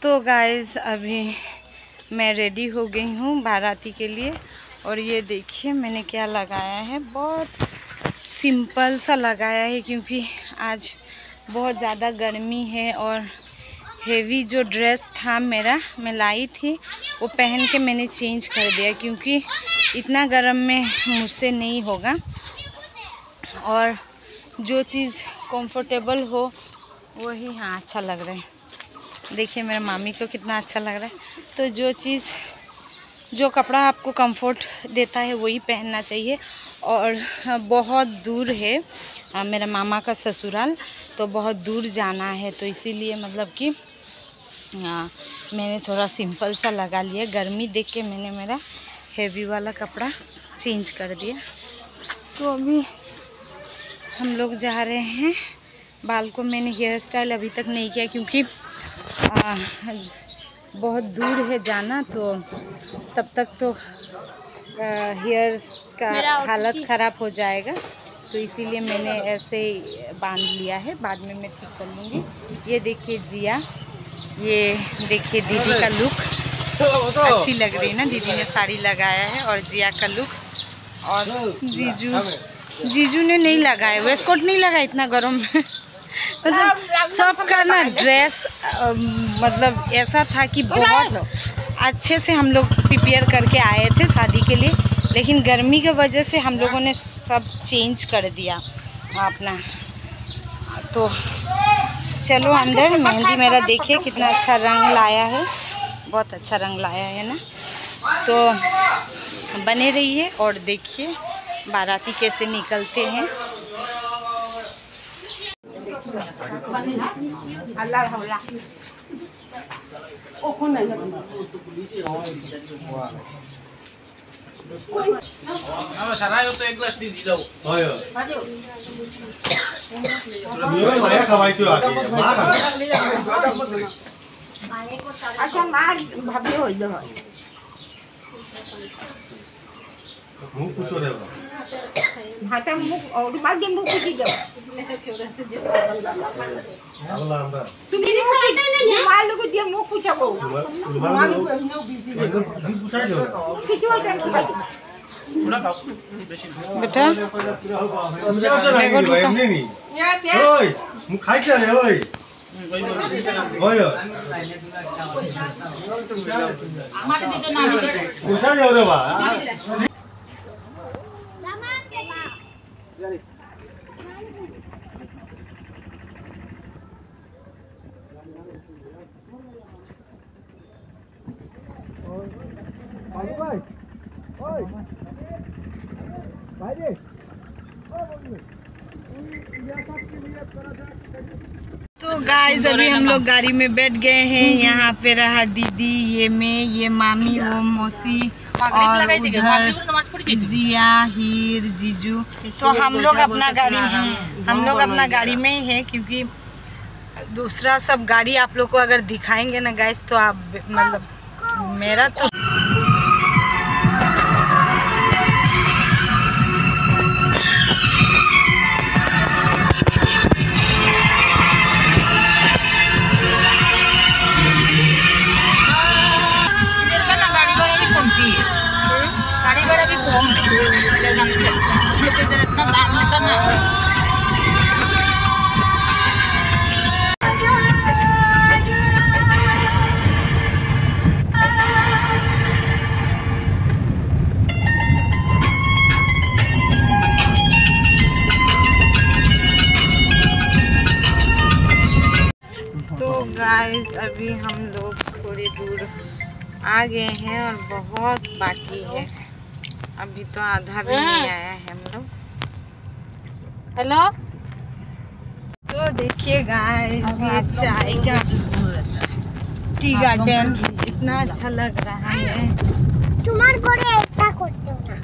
तो गाइस अभी मैं रेडी हो गई हूँ बाराती के लिए। और ये देखिए मैंने क्या लगाया है, बहुत सिंपल सा लगाया है क्योंकि आज बहुत ज़्यादा गर्मी है। और हेवी जो ड्रेस था मेरा, मैं लाई थी, वो पहन के मैंने चेंज कर दिया क्योंकि इतना गर्म में मुझसे नहीं होगा। और जो चीज़ कंफर्टेबल हो वही हाँ अच्छा लग रहा है। देखिए मेरे मामी को कितना अच्छा लग रहा है। तो जो कपड़ा आपको कंफर्ट देता है वही पहनना चाहिए। और बहुत दूर है मेरा मामा का ससुराल, तो बहुत दूर जाना है, तो इसीलिए मतलब कि मैंने थोड़ा सिंपल सा लगा लिया। गर्मी देख के मैंने मेरा हेवी वाला कपड़ा चेंज कर दिया। तो अभी हम लोग जा रहे हैं। बाल को मैंने हेयर स्टाइल अभी तक नहीं किया क्योंकि बहुत दूर है जाना, तो तब तक तो हेयर का हालत ख़राब हो जाएगा, तो इसीलिए मैंने ऐसे बांध लिया है। बाद में मैं ठीक कर लूँगी। ये देखिए जिया, ये देखिए दीदी का लुक अच्छी लग रही है ना, दीदी ने साड़ी लगाया है। और जिया का लुक, और जीजू ने नहीं लगाया, वेस्ट कोट नहीं लगा इतना गर्म में। मतलब सबका ना ड्रेस मतलब ऐसा था कि बहुत अच्छे से हम लोग प्रिपेयर करके आए थे शादी के लिए, लेकिन गर्मी की वजह से हम लोगों ने सब चेंज कर दिया अपना। तो चलो अंदर। मेहंदी मेरा देखिए कितना अच्छा रंग लाया है, बहुत अच्छा रंग लाया है ना। तो बने रहिए और देखिए बाराती कैसे निकलते हैं। तो एक ग्लास दी दिलो अच्छा मार भाभी हो जाओ मुंह कुछ हो रहा है भाटा मुंह और बाद में मुंह की जाओ तुम नहीं पूछी माल को दिया मुंह पूछो माल को भी पूछा जो खिचवा जाए बेटा देखो नहीं ओए मुंह खाई जा रे ओए ओए हमारे दीदी ना पूछा जाओ रे बा तो गाइस अभी हम लोग गाड़ी में बैठ गए हैं। यहाँ पे रहा दीदी, ये मैं, ये मामी, वो मौसी, और उधर जिया, हीर, जीजू। तो हम लोग अपना गाड़ी में ही है क्योंकि दूसरा सब गाड़ी आप लोग को अगर दिखाएंगे ना गाइस तो आप मतलब मेरा तो गाइस अभी हम लोग थोड़ी दूर आ गए हैं और बहुत बाकी है, अभी तो आधा भी नहीं आया है हम लोग। हेलो तो देखिए गाइस ये चाय का टी गार्डन इतना अच्छा लग रहा है। तुम्हारे को ऐसा करते हो ना।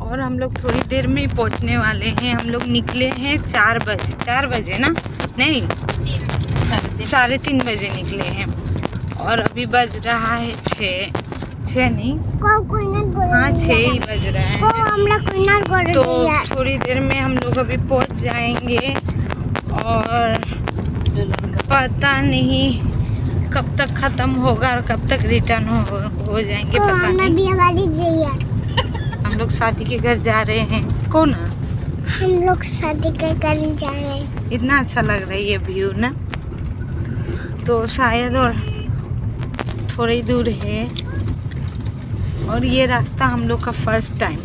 और हम लोग थोड़ी देर में ही पहुंचने वाले हैं। हम लोग निकले हैं 4 बजे ना, नहीं 3:30 बजे निकले हैं और अभी बज रहा है 6 नहीं, हाँ 6 ही बज रहा है। तो थोड़ी देर में हम लोग अभी पहुंच जाएंगे और पता नहीं कब तक खत्म होगा और कब तक रिटर्न हो जाएंगे पता नहीं। हम लोग शादी के घर जा रहे हैं। कौन? हम लोग शादी के घर जा रहे हैं। इतना अच्छा लग रहा है ये व्यू ना। तो शायद और थोड़ी दूर है और ये रास्ता हम लोग का फर्स्ट टाइम,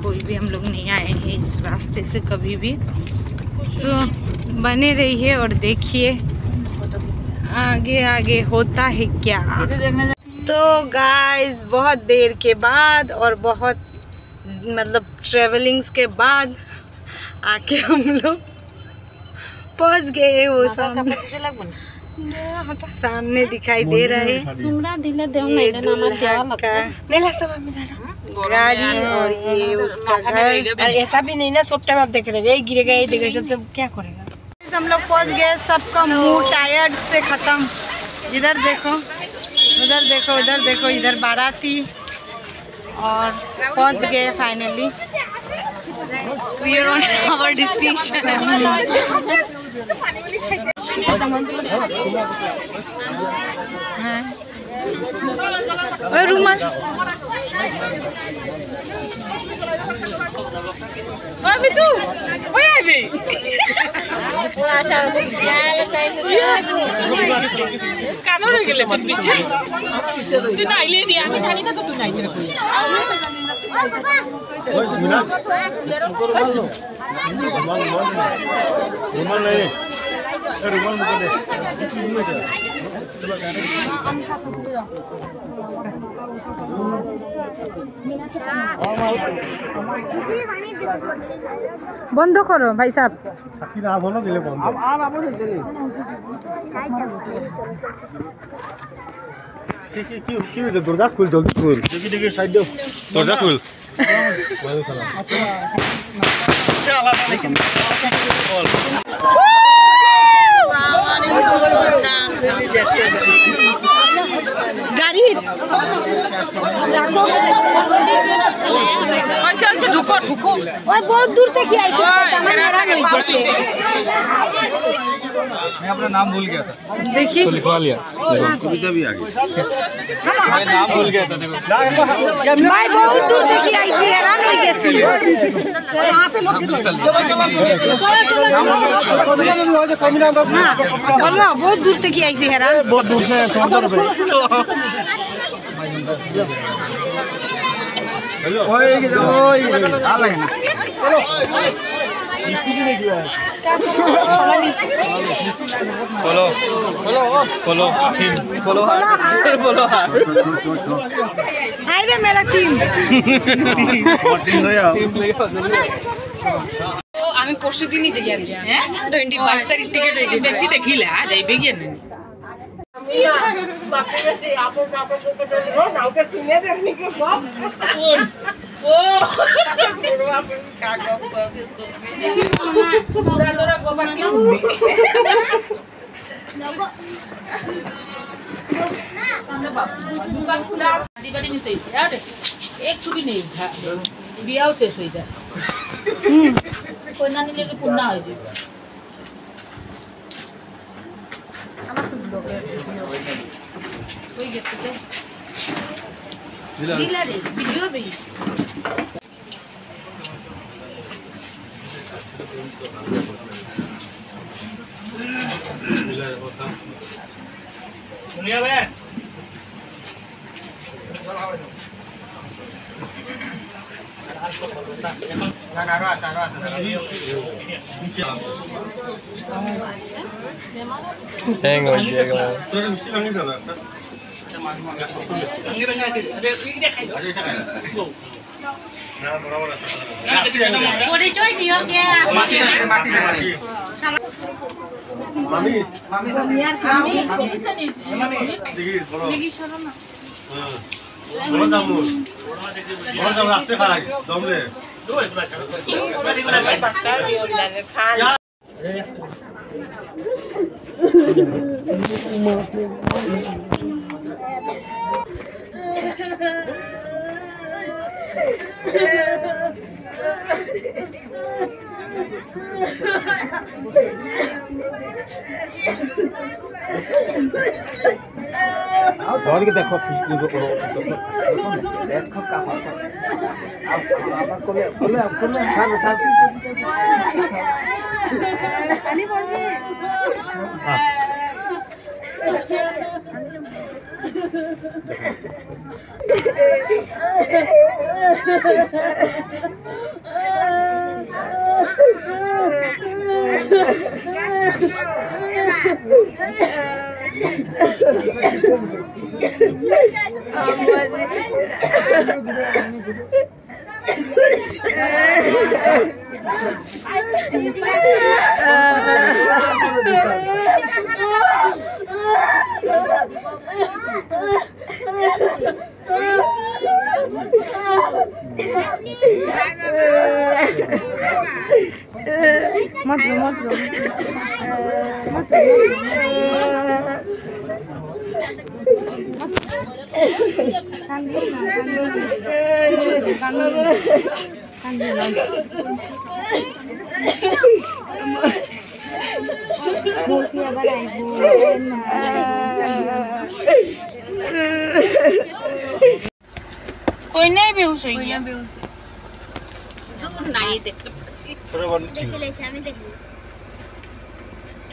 कोई भी हम लोग नहीं आए हैं इस रास्ते से कभी भी। तो बने रहिए और देखिए आगे आगे होता है क्या। तो गाइस बहुत देर के बाद और बहुत मतलब ट्रेवलिंग्स के बाद आके हम लोग पहुंच गए। वो सामने दिखाई दे रहा है गाड़ी और ये उसका घर। ऐसा भी नहीं ना सब टाइम आप देख रहे हैं गिरेगा ये देखेगा सब क्या करेगा। हम लोग पहुंच गए, सबका मुंह टायर्ड से खत्म। इधर देखो, उधर देखो, उधर देखो, इधर बाराती और पहुंच गए finally. We are on our destination. और रुमाल अभी तू ओए अभी कानो रह गेले तुम पीछे तू नाइले नहीं आमी जानी ना तो तू नाइले कोई रुमाल नहीं, रुमाल मुझे दे। বন্ধ করো ভাই সাহেব। সাকির আব হলো দিলে বন্ধ। আর আবো দিতে নেই। কি দরজা খুল, জলদি খুল। দেখি সাইড দাও। দরজা খুল। ওয়ালাইকুম সালাম। আচ্ছা আলাইকুম। गाड़ी ढुको ढुको बहुत दूर तक ही आई। मैं अपना नाम भूल गया था। देखिए तो लिखवा लिया, कविता भी आ गई। मैं नाम भूल गया था देखो। भाई बहुत दूर तक ही आई सी, हैरान हो गई सी। बोलो बहुत दूर तक ही आई सी, हैरान। बहुत दूर से 14 रुपए। ओए आ लगे ना। बोलो बोलो बोलो बोलो बोलो हाय रे मेरा टीम। আমি পরশু দিনই যাই আর কি। হ্যাঁ 22 তারিখ টিকেট হয়ে গেছে। বেশি দেখিলা যাইবে কি না। বাপরে বেশি আপো আপো পকেটে লিখো নাওকে শুনে দেখনি কি বাপ। ও বড় আপন কাকা পুরা তোরা গোবা কি শুনবি। নগো সামনে বাপ দোকান খোলা দিবাড়ি নিতেইছে। আরে একটু भी नहीं বিয়াও শেষ হয়ে যায়। कोई ना नहीं लेके पुन्ना हो जाए। আমার তো ব্লগে ভিডিও হই গেছে তে দিলা রে ভিডিও বে। दुनिया में Hang on, Diego. রাস্তা খারাপ দমলে और के देखो देखो का आবার কোলে खाली पड़बे मत कोई नहीं बेहोश हुई है नहीं देख थोड़ा बहुत ठीक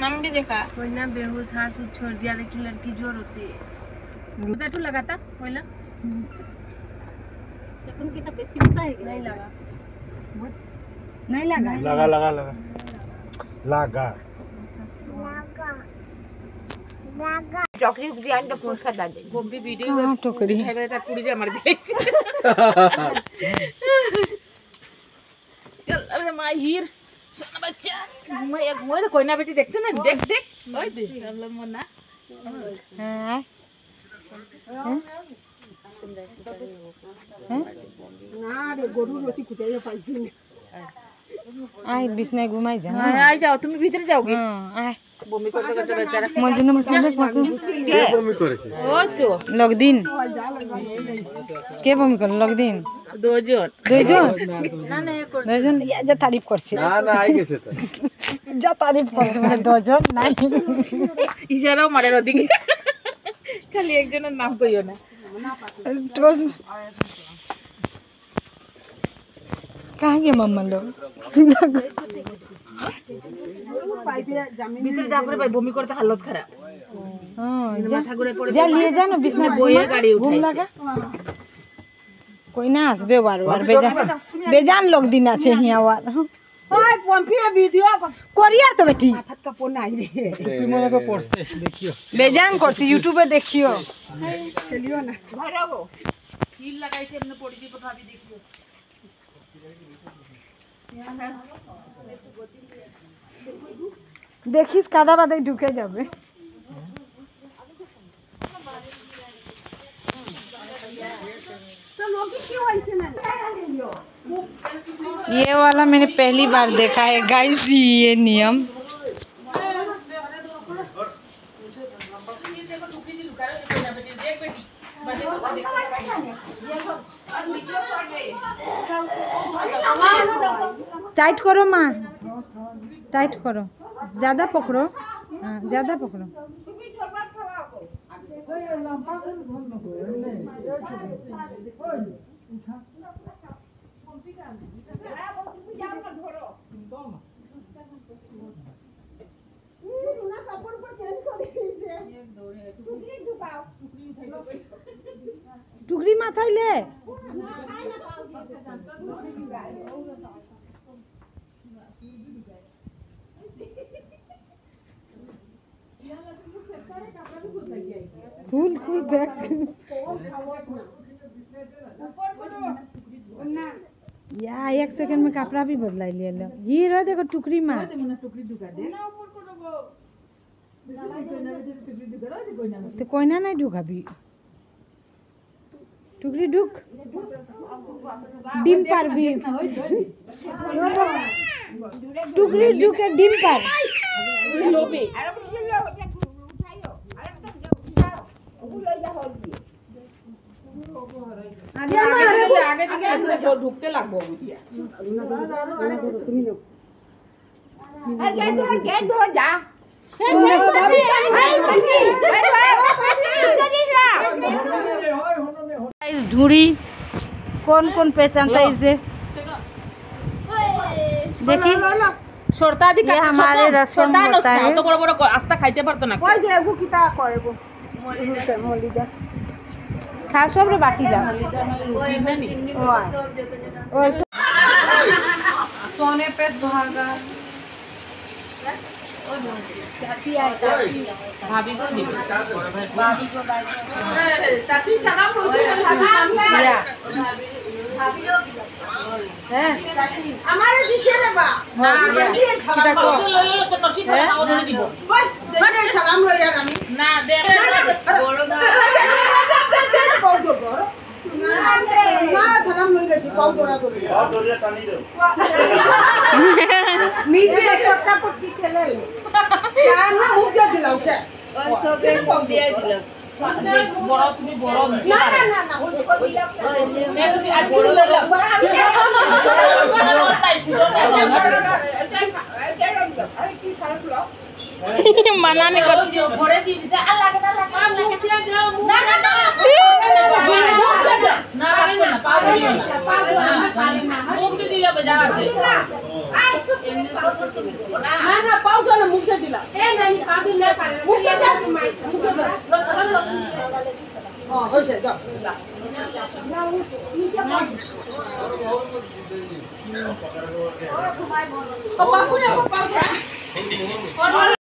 हम भी देखा कोई ना बेहोश हाथ छोड़ दिया लेकिन लड़की जोर होती है टैटू लगाता कोयला टैटू की तो बेसी होता है नहीं लगा नहीं लगा लगा लगा लगा लगा लागा चॉकलेट बियान का फोन कर दे गोभी वीडियो हां टोकरी है बेटा पूरी जे मर गई चल अरे माय हीर सोना बच्चा मैं एक मोर कोई ना बेटी देखते ना देख देख ओए दे हम लोग मना हां ना रे गोरू रोटी कुटाई पाइছি आय बिसने घुमाई जा आ जाओ तुम भीतर जाओगे हां आय बमी करते करते बेचारा मजनू मसले पाको के बमी করেছে ओ तो लगदिन के बमी कर लगदिन दोजन ना ना दोजन जा तारीफ करছে না না আই গেছে তো जा तारीफ करছে মানে दोजन নাই इशाराও मारे ওদিকে খালি একজনের নাম কইও না रोज कहाँ गए मम्मा लोग ভিতরে যা করে ভাই বমি করতে হালত খারাপ हाँ মাথা ঘুরে পড়ে जा लिए जा ना बिस्ना বইয়ে গাড়ি घूम উঠাইছে लगा कोई ना हंसबे वार वार बेजान लोग दिन আছে हिया वार ওই পম্পিয়ে ভিডিও कोरियर तो बेटी হাত কাপড় নাই রে মনে তো পড়ছে দেখিও बेजान करसी यूट्यूबे देखियो খেলিও না ঘরগো হিল লাগাইছে এমনি পড়ি দিব ভাবি দেখিও देखिस कादा बादे ढुके जाबे ये वाला मैंने पहली बार देखा है गाइस ये नियम टाइट करो माँ टाइट करो ज्यादा पकड़ो हाँ, ज्यादा पकड़ो टुकड़ी माथाय ले फूल फूल बैग या एक सेकंड में कपड़ा भी बदला लिया लो ये रहा देखो टुकड़ी माँ तो कोई ना नहीं ढुका भी टुकड़ी ढुक डिम पर भी टुकड़ी ढुके डिम पर ঢুকতে লাগবো বুঝিয়া ढूंढी कौन कौन पहचानता है इसे देखिए ये हमारे रसम होता है তো বড় বড় আস্তা খাইতে পারতো না কই যে এগু কিতা করবো মলিদা खा सब रे बाटी जा सोने पे सुहागा चाची आई चाची भाभी को नहीं भाभी को चाची सलाम बोलते हैं हैं আমারে দিছে রে বা না দিয়ে সালাম লইলো তো নসি খাওয়া ধরে দিব ওই দে সালাম লই আর আমি না দে বড় না পাও তো ঘর না সালাম লই গেছি পাও তোরা ধরে দরিয়া টানি দাও নিজে পটকা পটকি খেলে কার না মুখ দিয়ে দিলাম সে ওই সব দিয়ে দিলাম বড় তুমি বড় না না না না হই যদি আজ বড় লাগলো मनाने को ঘরে দিয়ে দিছে আল্লাহ কে আল্লাহ মুখ দিয়ে দাও না না না না মুখ দিয়ে দিলে বাজা আছে না না পাও তো না মুখ দিয়ে দিলাম এ নাই পা দিলে পারে মুখ দিয়ে দাও মুখ দিয়ে দাও লো সালাম লো হইছে যাও না